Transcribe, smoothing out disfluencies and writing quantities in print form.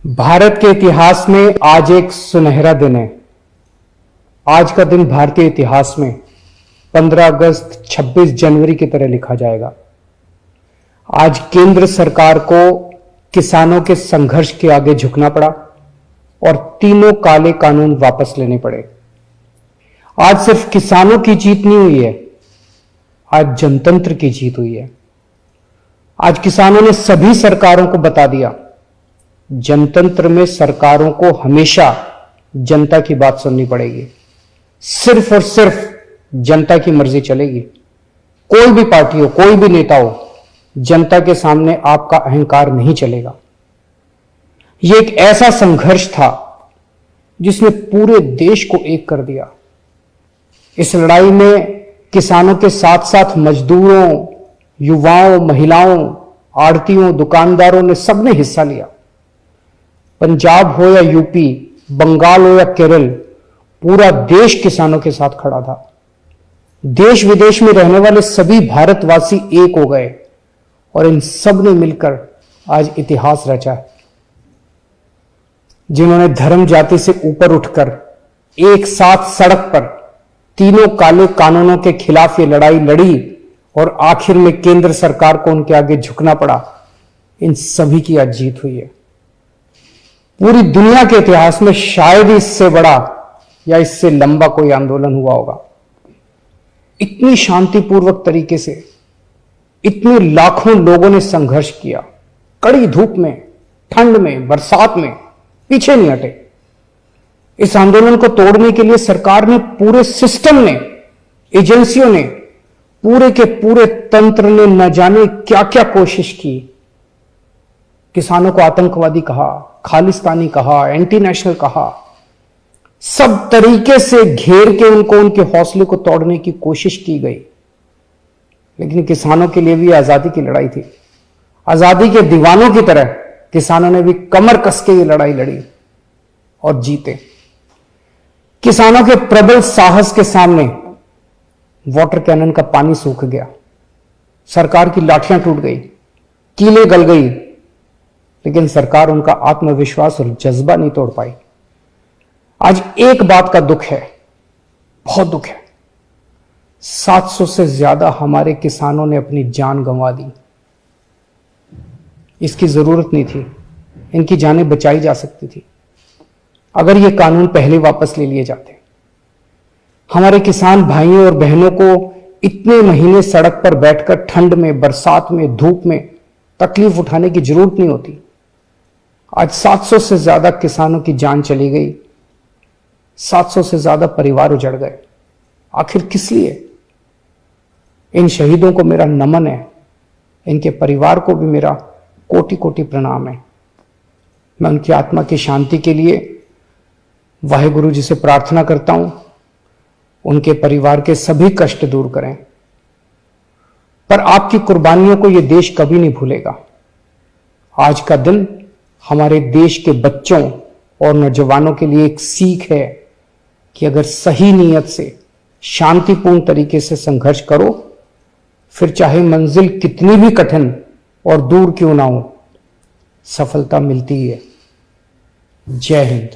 भारत के इतिहास में आज एक सुनहरा दिन है। आज का दिन भारतीय इतिहास में 15 अगस्त 26 जनवरी की तरह लिखा जाएगा। आज केंद्र सरकार को किसानों के संघर्ष के आगे झुकना पड़ा और तीनों काले कानून वापस लेने पड़े। आज सिर्फ किसानों की जीत नहीं हुई है, आज जनतंत्र की जीत हुई है। आज किसानों ने सभी सरकारों को बता दिया, जनतंत्र में सरकारों को हमेशा जनता की बात सुननी पड़ेगी। सिर्फ और सिर्फ जनता की मर्जी चलेगी। कोई भी पार्टी हो, कोई भी नेता हो, जनता के सामने आपका अहंकार नहीं चलेगा। यह एक ऐसा संघर्ष था जिसने पूरे देश को एक कर दिया। इस लड़ाई में किसानों के साथ साथ मजदूरों, युवाओं, महिलाओं, आड़तियों, दुकानदारों ने सबने हिस्सा लिया। पंजाब हो या यूपी, बंगाल हो या केरल, पूरा देश किसानों के साथ खड़ा था। देश विदेश में रहने वाले सभी भारतवासी एक हो गए और इन सब ने मिलकर आज इतिहास रचा है। जिन्होंने धर्म जाति से ऊपर उठकर एक साथ सड़क पर तीनों काले कानूनों के खिलाफ ये लड़ाई लड़ी और आखिर में केंद्र सरकार को उनके आगे झुकना पड़ा, इन सभी की आज जीत हुई है। पूरी दुनिया के इतिहास में शायद इससे बड़ा या इससे लंबा कोई आंदोलन हुआ होगा। इतनी शांतिपूर्वक तरीके से इतने लाखों लोगों ने संघर्ष किया, कड़ी धूप में, ठंड में, बरसात में, पीछे नहीं हटे। इस आंदोलन को तोड़ने के लिए सरकार ने, पूरे सिस्टम ने, एजेंसियों ने, पूरे के पूरे तंत्र ने न जाने क्या क्या कोशिश की। किसानों को आतंकवादी कहा, खालिस्तानी कहा, एंटी नेशनल कहा, सब तरीके से घेर के उनको, उनके हौसले को तोड़ने की कोशिश की गई। लेकिन किसानों के लिए भी आजादी की लड़ाई थी। आजादी के दीवानों की तरह किसानों ने भी कमर कस के ये लड़ाई लड़ी और जीते। किसानों के प्रबल साहस के सामने वाटर कैनन का पानी सूख गया, सरकार की लाठियां टूट गई, कीलें गल गई, लेकिन सरकार उनका आत्मविश्वास और जज्बा नहीं तोड़ पाई। आज एक बात का दुख है, बहुत दुख है, 700 से ज्यादा हमारे किसानों ने अपनी जान गंवा दी। इसकी जरूरत नहीं थी, इनकी जानें बचाई जा सकती थी अगर ये कानून पहले वापस ले लिए जाते। हमारे किसान भाइयों और बहनों को इतने महीने सड़क पर बैठकर ठंड में, बरसात में, धूप में तकलीफ उठाने की जरूरत नहीं होती। आज 700 से ज्यादा किसानों की जान चली गई, 700 से ज्यादा परिवार उजड़ गए। आखिर किस लिए? इन शहीदों को मेरा नमन है, इनके परिवार को भी मेरा कोटि कोटि प्रणाम है। मैं उनकी आत्मा की शांति के लिए वाहेगुरु जी से प्रार्थना करता हूं, उनके परिवार के सभी कष्ट दूर करें। पर आपकी कुर्बानियों को यह देश कभी नहीं भूलेगा। आज का दिन हमारे देश के बच्चों और नौजवानों के लिए एक सीख है कि अगर सही नीयत से, शांतिपूर्ण तरीके से संघर्ष करो, फिर चाहे मंजिल कितनी भी कठिन और दूर क्यों ना हो, सफलता मिलती ही है। जय हिंद।